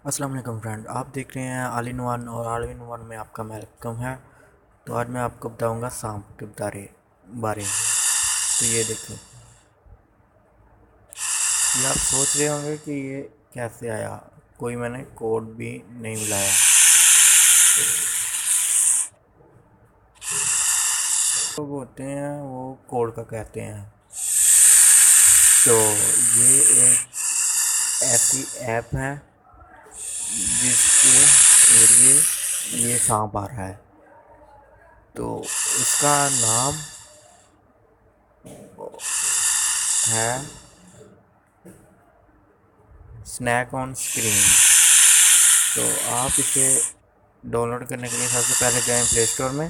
अस्सलाम वालेकुम फ्रेंड, आप देख रहे हैं ऑल इन वन और ऑल इन वन में आपका वेलकम है। तो आज मैं आपको बताऊंगा सांप के बारे में। तो ये देखो, ये आप सोच रहे होंगे कि ये कैसे आया। कोई मैंने कोड भी नहीं मिलाया। तो वो होते हैं, वो कोड का कहते हैं। तो ये एक ऐसी ऐप है जिसके जरिए ये सांप आ रहा है। तो इसका नाम है स्नैक ऑन स्क्रीन। तो आप इसे डाउनलोड करने के लिए सबसे पहले जाएं प्ले स्टोर में।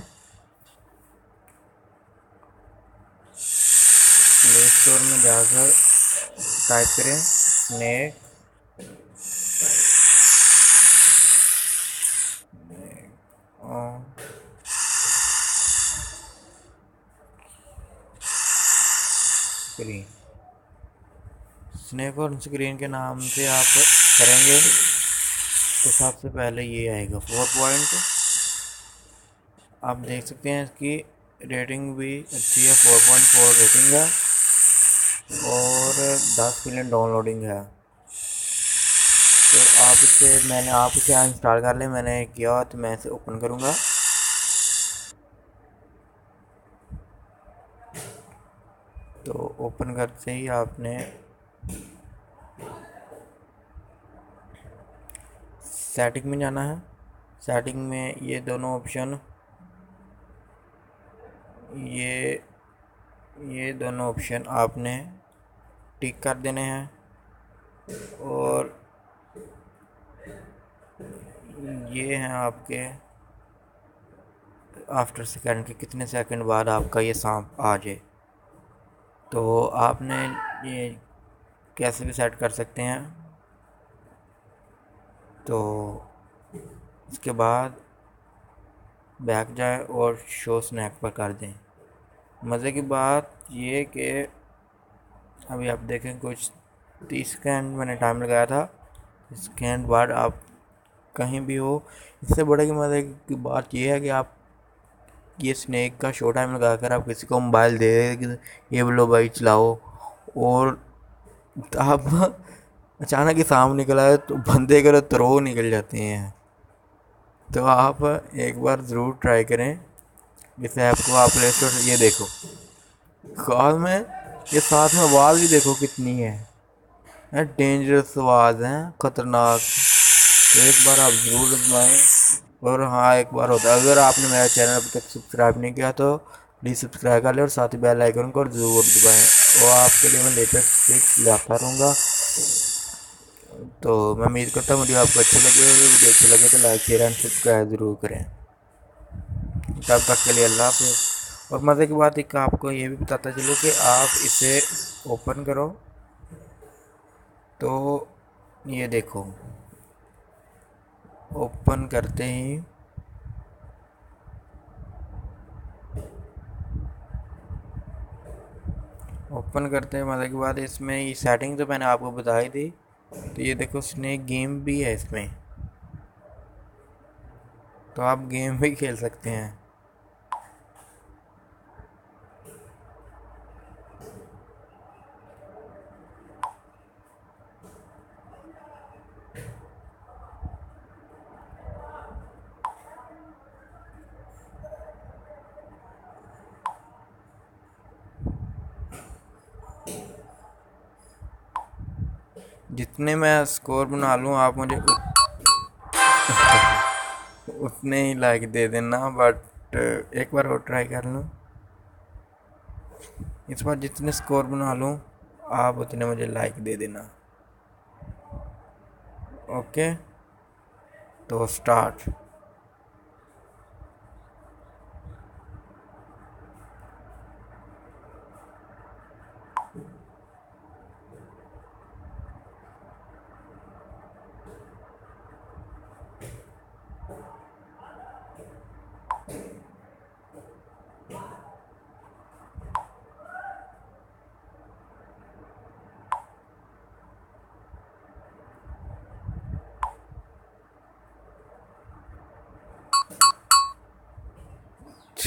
प्ले स्टोर में जाकर टाइप करें snack on screen. Snack on screen के नाम से आप करेंगे तो सबसे पहले ये आएगा 4 पॉइंट। आप देख सकते हैं इसकी रेटिंग भी अच्छी है, 4.4 रेटिंग है और 10 मिलियन डाउनलोडिंग है। तो आप इसे इंस्टॉल कर लें। मैंने किया तो मैं इसे ओपन करूँगा। तो ओपन करते ही आपने सेटिंग में जाना है। सेटिंग में ये दोनों ऑप्शन ये ये दोनों ऑप्शन आपने टिक कर देने हैं और ये हैं आपके आफ्टर सेकंड के कितने सेकंड बाद आपका ये सांप आ जाए। तो आपने ये कैसे भी सेट कर सकते हैं। तो इसके बाद बैक जाए और शो स्नैक पर कर दें। मज़े की बात ये कि अभी आप देखें कुछ 30 सेकंड मैंने टाइम लगाया था। सेकंड बाद आप कहीं भी हो। इससे बड़े की मज़े की बात ये है कि आप ये स्नैक का शो टाइम लगाकर आप किसी को मोबाइल दे ये लो भाई चलाओ, और आप अचानक ही सामने निकल आए तो बंदे का तो निकल जाते हैं। तो आप एक बार ज़रूर ट्राई करें इस ऐप को। आप प्ले स्टोर से ये देखो कॉल में, ये साथ में आवाज़ भी देखो कितनी है, डेंजरस आवाज़ है, ख़तरनाक। तो एक बार आप ज़रूर आजमाएं। और हाँ, एक बार होता है, अगर आपने मेरा चैनल अभी तक सब्सक्राइब नहीं किया तो प्लीज़ सब्सक्राइब कर लें और साथ ही बेल आइकन को ज़रूर दबाएं। और आपके लिए मैं लेटेस्ट ट्रिक्स लाता रहूँगा। तो मैं उम्मीद करता हूँ वीडियो आपको अच्छी लगी होगी। वीडियो अच्छी लगे तो लाइक शेयर एंड सब्सक्राइब ज़रूर करें। तब तक के लिए अल्लाह हाफ़िज़। और मज़े की बात एक आपको ये भी बताता चलो कि आप इसे ओपन करो तो ये देखो, ओपन करते ही मज़े की बात इसमें ये सेटिंग तो मैंने आपको बताई थी। तो ये देखो स्नेक गेम भी है इसमें, तो आप गेम भी खेल सकते हैं। जितने मैं स्कोर बना लूँ आप मुझे उतने ही लाइक दे देना। बट एक बार और ट्राई कर लूँ। इस बार जितने स्कोर बना लूँ आप उतने मुझे लाइक दे देना। ओके, तो स्टार्ट।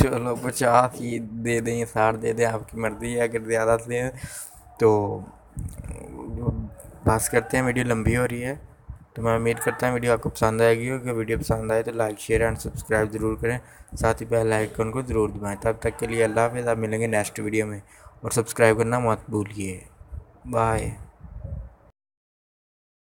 चलो 50 ही दे दें, 60 दे दें, आपकी मर्ज़ी है। अगर ज़्यादा दें तो बस करते हैं, वीडियो लंबी हो रही है। तो मैं उम्मीद करता हूँ वीडियो आपको पसंद आएगी। अगर वीडियो पसंद आए तो लाइक शेयर एंड सब्सक्राइब ज़रूर करें, साथ ही बेल आइकन को ज़रूर दबाएं। तब तक के लिए अल्लाह हाफ़िज़। आप मिलेंगे नेक्स्ट वीडियो में, और सब्सक्राइब करना मत भूलिए। बाय।